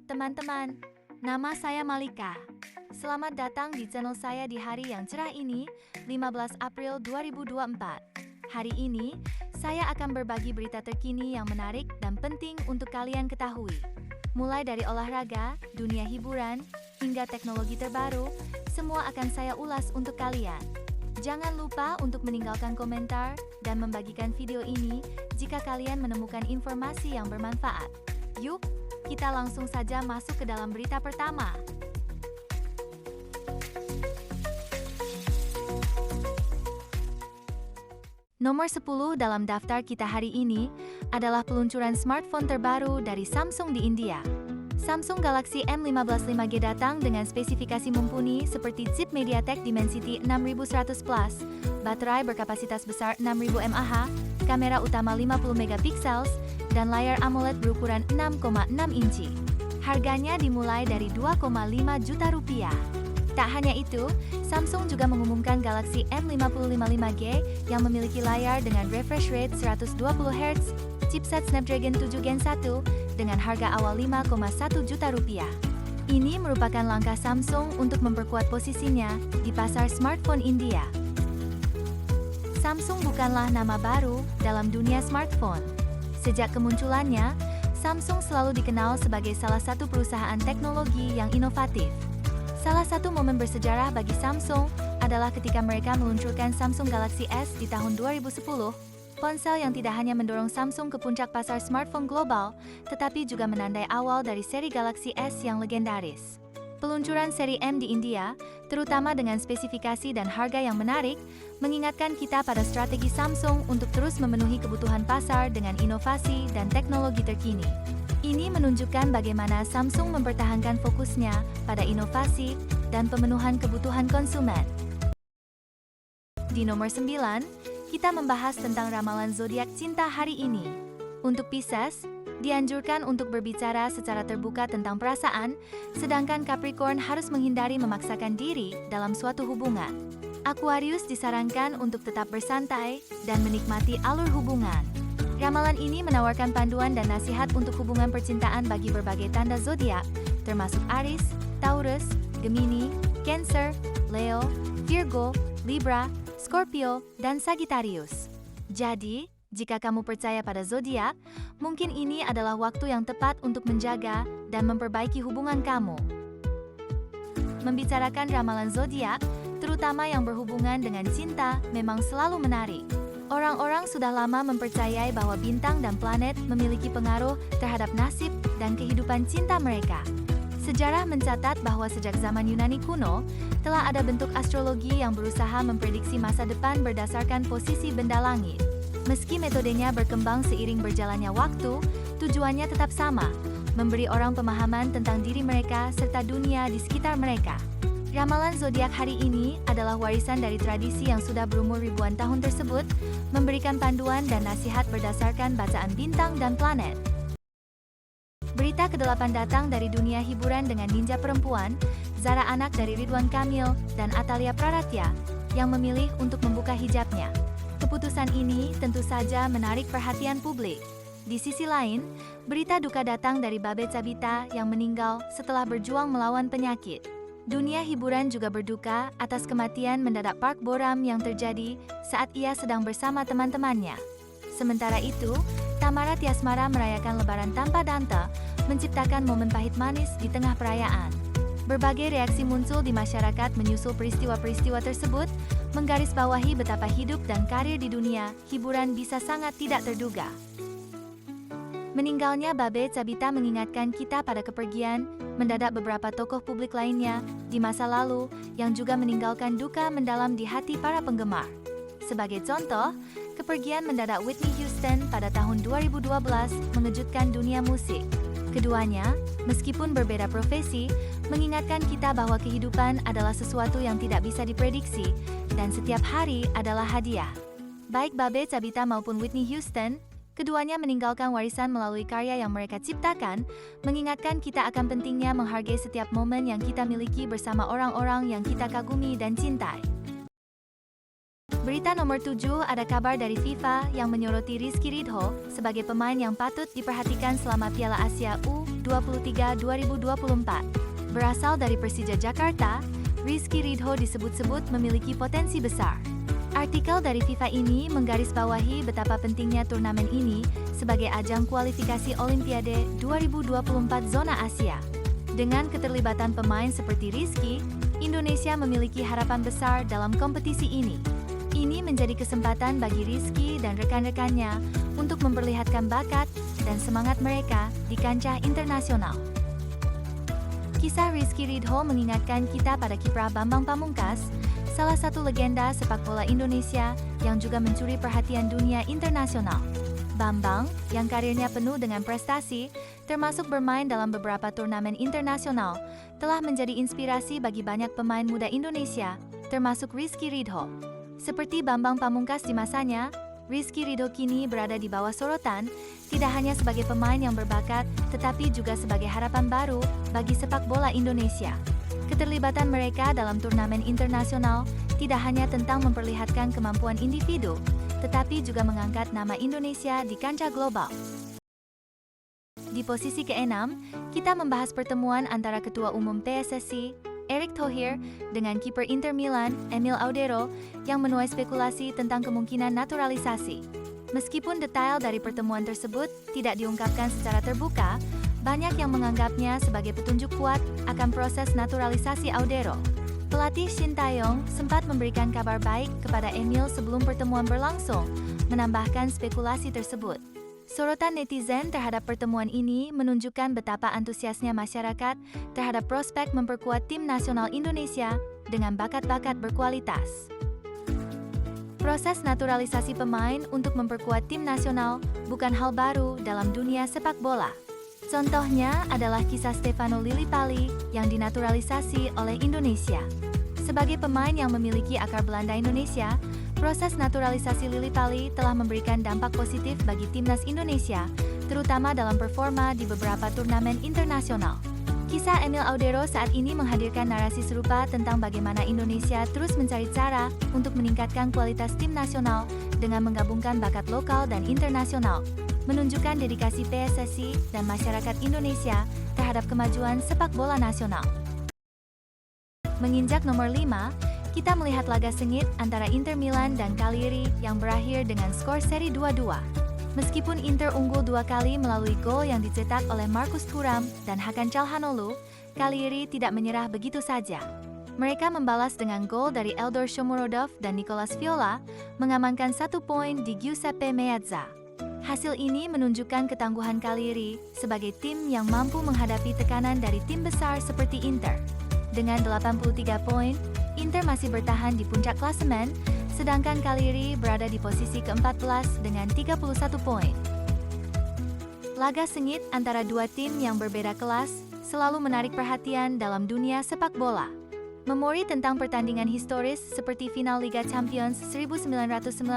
teman-teman. Nama saya Malika. Selamat datang di channel saya di hari yang cerah ini, 15 April 2024. Hari ini, saya akan berbagi berita terkini yang menarik dan penting untuk kalian ketahui. Mulai dari olahraga, dunia hiburan, hingga teknologi terbaru, semua akan saya ulas untuk kalian. Jangan lupa untuk meninggalkan komentar dan membagikan video ini jika kalian menemukan informasi yang bermanfaat. Yuk, kita langsung saja masuk ke dalam berita pertama. Nomor 10 dalam daftar kita hari ini adalah peluncuran smartphone terbaru dari Samsung di India. Samsung Galaxy M15 5G datang dengan spesifikasi mumpuni seperti chip MediaTek Dimensity 6100 Plus, baterai berkapasitas besar 6000 mAh, kamera utama 50 megapiksel, dan layar AMOLED berukuran 6,6 inci. Harganya dimulai dari 2,5 juta rupiah. Tak hanya itu, Samsung juga mengumumkan Galaxy M55 5G yang memiliki layar dengan refresh rate 120 Hz, chipset Snapdragon 7 Gen 1, dengan harga awal 5,1 juta rupiah. Ini merupakan langkah Samsung untuk memperkuat posisinya di pasar smartphone India. Samsung bukanlah nama baru dalam dunia smartphone. Sejak kemunculannya, Samsung selalu dikenal sebagai salah satu perusahaan teknologi yang inovatif. Salah satu momen bersejarah bagi Samsung adalah ketika mereka meluncurkan Samsung Galaxy S di tahun 2010, ponsel yang tidak hanya mendorong Samsung ke puncak pasar smartphone global, tetapi juga menandai awal dari seri Galaxy S yang legendaris. Peluncuran seri M di India, terutama dengan spesifikasi dan harga yang menarik, mengingatkan kita pada strategi Samsung untuk terus memenuhi kebutuhan pasar dengan inovasi dan teknologi terkini. Ini menunjukkan bagaimana Samsung mempertahankan fokusnya pada inovasi dan pemenuhan kebutuhan konsumen. Di nomor 9, kita membahas tentang ramalan zodiak cinta hari ini. Untuk Pisces, dianjurkan untuk berbicara secara terbuka tentang perasaan, sedangkan Capricorn harus menghindari memaksakan diri dalam suatu hubungan. Aquarius disarankan untuk tetap bersantai dan menikmati alur hubungan. Ramalan ini menawarkan panduan dan nasihat untuk hubungan percintaan bagi berbagai tanda zodiak, termasuk Aries, Taurus, Gemini, Cancer, Leo, Virgo, Libra, Scorpio, dan Sagittarius. Jadi, jika kamu percaya pada zodiak, mungkin ini adalah waktu yang tepat untuk menjaga dan memperbaiki hubungan kamu. Membicarakan ramalan zodiak, terutama yang berhubungan dengan cinta, memang selalu menarik. Orang-orang sudah lama mempercayai bahwa bintang dan planet memiliki pengaruh terhadap nasib dan kehidupan cinta mereka. Sejarah mencatat bahwa sejak zaman Yunani kuno, telah ada bentuk astrologi yang berusaha memprediksi masa depan berdasarkan posisi benda langit. Meski metodenya berkembang seiring berjalannya waktu, tujuannya tetap sama, memberi orang pemahaman tentang diri mereka serta dunia di sekitar mereka. Ramalan zodiak hari ini adalah warisan dari tradisi yang sudah berumur ribuan tahun tersebut, memberikan panduan dan nasihat berdasarkan bacaan bintang dan planet. Berita ke-8 datang dari dunia hiburan dengan ninja perempuan, Zara anak dari Ridwan Kamil dan Atalia Praratya, yang memilih untuk membuka hijabnya. Keputusan ini tentu saja menarik perhatian publik. Di sisi lain, berita duka datang dari Babe Cabita yang meninggal setelah berjuang melawan penyakit. Dunia hiburan juga berduka atas kematian mendadak Park Bo-ram yang terjadi saat ia sedang bersama teman-temannya. Sementara itu, Tamara Tiasmara merayakan Lebaran tanpa Dante, menciptakan momen pahit manis di tengah perayaan. Berbagai reaksi muncul di masyarakat menyusul peristiwa-peristiwa tersebut, menggarisbawahi betapa hidup dan karir di dunia hiburan bisa sangat tidak terduga. Meninggalnya Babe Cabita mengingatkan kita pada kepergian mendadak beberapa tokoh publik lainnya di masa lalu yang juga meninggalkan duka mendalam di hati para penggemar. Sebagai contoh, kepergian mendadak Whitney Houston pada tahun 2012 mengejutkan dunia musik. Keduanya, meskipun berbeda profesi, mengingatkan kita bahwa kehidupan adalah sesuatu yang tidak bisa diprediksi, dan setiap hari adalah hadiah. Baik Babe Cabita maupun Whitney Houston, keduanya meninggalkan warisan melalui karya yang mereka ciptakan, mengingatkan kita akan pentingnya menghargai setiap momen yang kita miliki bersama orang-orang yang kita kagumi dan cintai. Berita nomor 7 ada kabar dari FIFA yang menyoroti Rizky Ridho sebagai pemain yang patut diperhatikan selama Piala Asia U23 2024. Berasal dari Persija Jakarta, Rizky Ridho disebut-sebut memiliki potensi besar. Artikel dari FIFA ini menggarisbawahi betapa pentingnya turnamen ini sebagai ajang kualifikasi Olimpiade 2024 zona Asia. Dengan keterlibatan pemain seperti Rizky, Indonesia memiliki harapan besar dalam kompetisi ini. Ini menjadi kesempatan bagi Rizky dan rekan-rekannya untuk memperlihatkan bakat dan semangat mereka di kancah internasional. Kisah Rizky Ridho mengingatkan kita pada kiprah Bambang Pamungkas, salah satu legenda sepak bola Indonesia yang juga mencuri perhatian dunia internasional. Bambang, yang karirnya penuh dengan prestasi, termasuk bermain dalam beberapa turnamen internasional, telah menjadi inspirasi bagi banyak pemain muda Indonesia, termasuk Rizky Ridho. Seperti Bambang Pamungkas di masanya, Rizky Ridho kini berada di bawah sorotan, tidak hanya sebagai pemain yang berbakat, tetapi juga sebagai harapan baru bagi sepak bola Indonesia. Keterlibatan mereka dalam turnamen internasional tidak hanya tentang memperlihatkan kemampuan individu, tetapi juga mengangkat nama Indonesia di kancah global. Di posisi ke-6, kita membahas pertemuan antara Ketua Umum PSSI, Erick Thohir, dengan kiper Inter Milan, Emil Audero, yang menuai spekulasi tentang kemungkinan naturalisasi. Meskipun detail dari pertemuan tersebut tidak diungkapkan secara terbuka, banyak yang menganggapnya sebagai petunjuk kuat akan proses naturalisasi Audero. Pelatih Shin Tae-yong sempat memberikan kabar baik kepada Emil sebelum pertemuan berlangsung, menambahkan spekulasi tersebut. Sorotan netizen terhadap pertemuan ini menunjukkan betapa antusiasnya masyarakat terhadap prospek memperkuat tim nasional Indonesia dengan bakat-bakat berkualitas. Proses naturalisasi pemain untuk memperkuat tim nasional bukan hal baru dalam dunia sepak bola. Contohnya adalah kisah Stefano Lillipali yang dinaturalisasi oleh Indonesia. Sebagai pemain yang memiliki akar Belanda Indonesia, proses naturalisasi Lillipali telah memberikan dampak positif bagi timnas Indonesia, terutama dalam performa di beberapa turnamen internasional. Kisah Emil Audero saat ini menghadirkan narasi serupa tentang bagaimana Indonesia terus mencari cara untuk meningkatkan kualitas tim nasional dengan menggabungkan bakat lokal dan internasional, menunjukkan dedikasi PSSI dan masyarakat Indonesia terhadap kemajuan sepak bola nasional. Menginjak nomor 5, kita melihat laga sengit antara Inter Milan dan Cagliari yang berakhir dengan skor seri 2-2. Meskipun Inter unggul 2 kali melalui gol yang dicetak oleh Marcus Thuram dan Hakan Calhanoglu, Cagliari tidak menyerah begitu saja. Mereka membalas dengan gol dari Eldor Shomurodov dan Nicolas Viola, mengamankan 1 poin di Giuseppe Meazza. Hasil ini menunjukkan ketangguhan Cagliari sebagai tim yang mampu menghadapi tekanan dari tim besar seperti Inter. Dengan 83 poin, Inter masih bertahan di puncak klasemen, sedangkan Cagliari berada di posisi ke-14 dengan 31 poin. Laga sengit antara dua tim yang berbeda kelas selalu menarik perhatian dalam dunia sepak bola. Memori tentang pertandingan historis seperti final Liga Champions 1999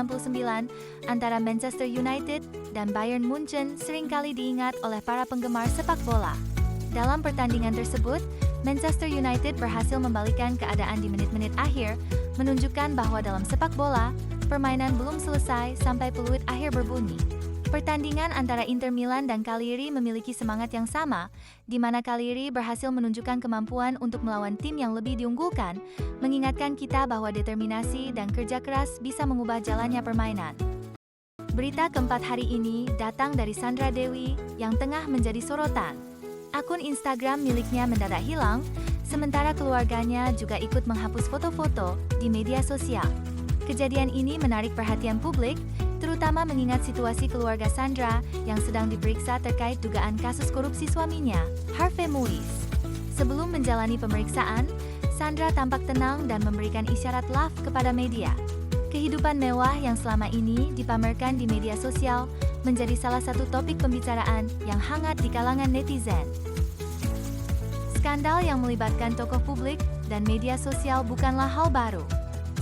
antara Manchester United dan Bayern Munchen seringkali diingat oleh para penggemar sepak bola. Dalam pertandingan tersebut, Manchester United berhasil membalikkan keadaan di menit-menit akhir, menunjukkan bahwa dalam sepak bola, permainan belum selesai sampai peluit akhir berbunyi. Pertandingan antara Inter Milan dan Cagliari memiliki semangat yang sama, di mana Cagliari berhasil menunjukkan kemampuan untuk melawan tim yang lebih diunggulkan, mengingatkan kita bahwa determinasi dan kerja keras bisa mengubah jalannya permainan. Berita keempat hari ini datang dari Sandra Dewi yang tengah menjadi sorotan. Akun Instagram miliknya mendadak hilang, sementara keluarganya juga ikut menghapus foto-foto di media sosial. Kejadian ini menarik perhatian publik, terutama mengingat situasi keluarga Sandra yang sedang diperiksa terkait dugaan kasus korupsi suaminya, Harvey Muiz. Sebelum menjalani pemeriksaan, Sandra tampak tenang dan memberikan isyarat love kepada media. Kehidupan mewah yang selama ini dipamerkan di media sosial menjadi salah satu topik pembicaraan yang hangat di kalangan netizen. Skandal yang melibatkan tokoh publik dan media sosial bukanlah hal baru.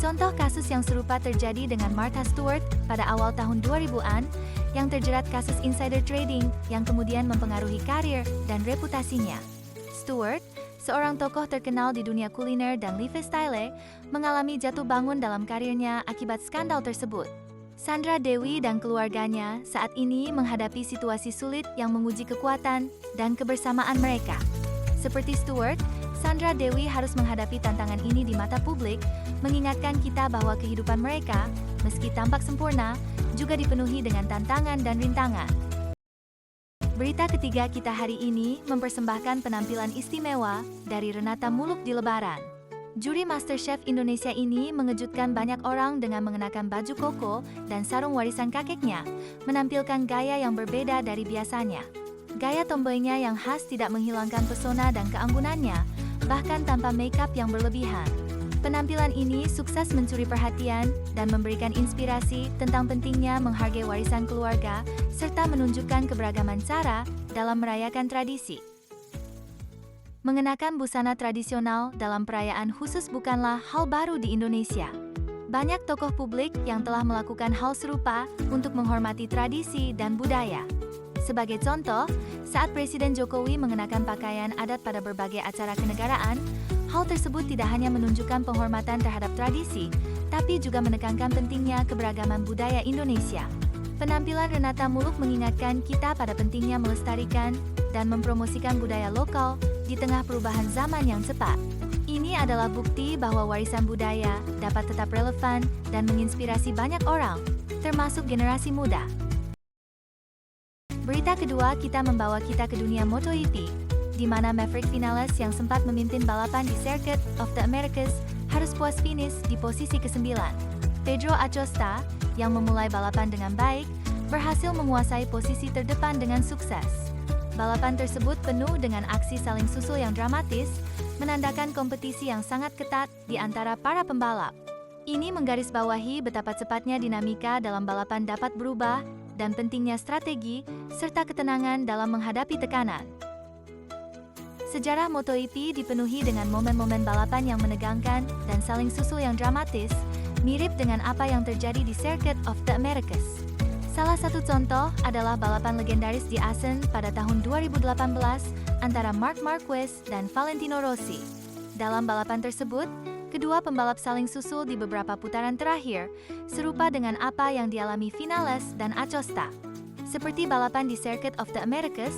Contoh kasus yang serupa terjadi dengan Martha Stewart pada awal tahun 2000-an, yang terjerat kasus insider trading yang kemudian mempengaruhi karir dan reputasinya. Stewart, seorang tokoh terkenal di dunia kuliner dan lifestyle, mengalami jatuh bangun dalam karirnya akibat skandal tersebut. Sandra Dewi dan keluarganya saat ini menghadapi situasi sulit yang menguji kekuatan dan kebersamaan mereka. Seperti Stewart, Sandra Dewi harus menghadapi tantangan ini di mata publik, mengingatkan kita bahwa kehidupan mereka, meski tampak sempurna, juga dipenuhi dengan tantangan dan rintangan. Berita ketiga kita hari ini mempersembahkan penampilan istimewa dari Renata Muluk di Lebaran. Juri MasterChef Indonesia ini mengejutkan banyak orang dengan mengenakan baju koko dan sarung warisan kakeknya, menampilkan gaya yang berbeda dari biasanya. Gaya tomboynya yang khas tidak menghilangkan pesona dan keanggunannya, bahkan tanpa makeup yang berlebihan. Penampilan ini sukses mencuri perhatian dan memberikan inspirasi tentang pentingnya menghargai warisan keluarga, serta menunjukkan keberagaman cara dalam merayakan tradisi. Mengenakan busana tradisional dalam perayaan khusus bukanlah hal baru di Indonesia. Banyak tokoh publik yang telah melakukan hal serupa untuk menghormati tradisi dan budaya. Sebagai contoh, saat Presiden Jokowi mengenakan pakaian adat pada berbagai acara kenegaraan, hal tersebut tidak hanya menunjukkan penghormatan terhadap tradisi, tapi juga menekankan pentingnya keberagaman budaya Indonesia. Penampilan Renata Muluk mengingatkan kita pada pentingnya melestarikan dan mempromosikan budaya lokal di tengah perubahan zaman yang cepat. Ini adalah bukti bahwa warisan budaya dapat tetap relevan dan menginspirasi banyak orang, termasuk generasi muda. Berita kedua kita membawa kita ke dunia MotoGP, di mana Maverick Vinales yang sempat memimpin balapan di Circuit of the Americas harus puas finish di posisi ke-9. Pedro Acosta, yang memulai balapan dengan baik, berhasil menguasai posisi terdepan dengan sukses. Balapan tersebut penuh dengan aksi saling susul yang dramatis, menandakan kompetisi yang sangat ketat di antara para pembalap. Ini menggarisbawahi betapa cepatnya dinamika dalam balapan dapat berubah dan pentingnya strategi serta ketenangan dalam menghadapi tekanan. Sejarah MotoGP dipenuhi dengan momen-momen balapan yang menegangkan dan saling susul yang dramatis, mirip dengan apa yang terjadi di Circuit of the Americas. Salah satu contoh adalah balapan legendaris di Assen pada tahun 2018 antara Marc Marquez dan Valentino Rossi. Dalam balapan tersebut, kedua pembalap saling susul di beberapa putaran terakhir, serupa dengan apa yang dialami Vinales dan Acosta. Seperti balapan di Circuit of the Americas,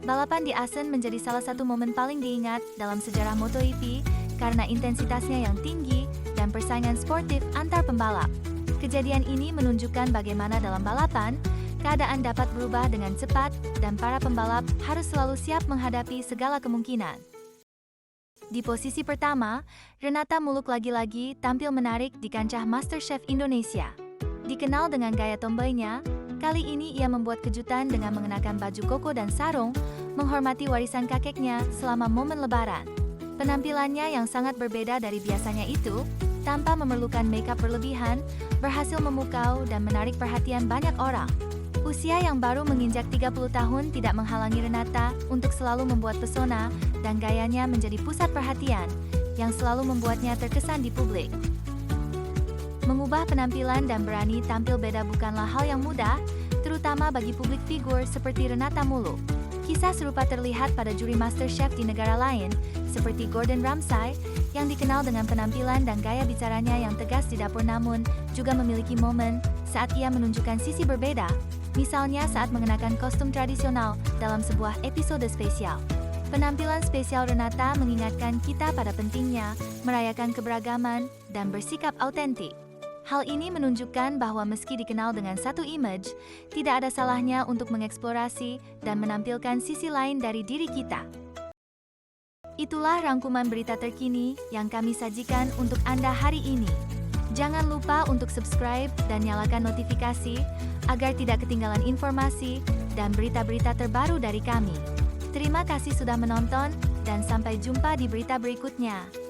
balapan di Assen menjadi salah satu momen paling diingat dalam sejarah MotoGP karena intensitasnya yang tinggi dan persaingan sportif antar pembalap. Kejadian ini menunjukkan bagaimana dalam balapan, keadaan dapat berubah dengan cepat dan para pembalap harus selalu siap menghadapi segala kemungkinan. Di posisi pertama, Renata Muluk lagi-lagi tampil menarik di kancah MasterChef Indonesia. Dikenal dengan gaya tomboynya, kali ini ia membuat kejutan dengan mengenakan baju koko dan sarung, menghormati warisan kakeknya selama momen Lebaran. Penampilannya yang sangat berbeda dari biasanya itu, tanpa memerlukan makeup berlebihan, berhasil memukau dan menarik perhatian banyak orang. Usia yang baru menginjak 30 tahun tidak menghalangi Renata untuk selalu membuat pesona dan gayanya menjadi pusat perhatian, yang selalu membuatnya terkesan di publik. Mengubah penampilan dan berani tampil beda bukanlah hal yang mudah, terutama bagi publik figur seperti Renata Muluk. Kisah serupa terlihat pada juri MasterChef di negara lain, seperti Gordon Ramsay, yang dikenal dengan penampilan dan gaya bicaranya yang tegas di dapur namun juga memiliki momen saat ia menunjukkan sisi berbeda, misalnya saat mengenakan kostum tradisional dalam sebuah episode spesial. Penampilan spesial Renata mengingatkan kita pada pentingnya merayakan keberagaman dan bersikap autentik. Hal ini menunjukkan bahwa meski dikenal dengan satu image, tidak ada salahnya untuk mengeksplorasi dan menampilkan sisi lain dari diri kita. Itulah rangkuman berita terkini yang kami sajikan untuk Anda hari ini. Jangan lupa untuk subscribe dan nyalakan notifikasi agar tidak ketinggalan informasi dan berita-berita terbaru dari kami. Terima kasih sudah menonton dan sampai jumpa di berita berikutnya.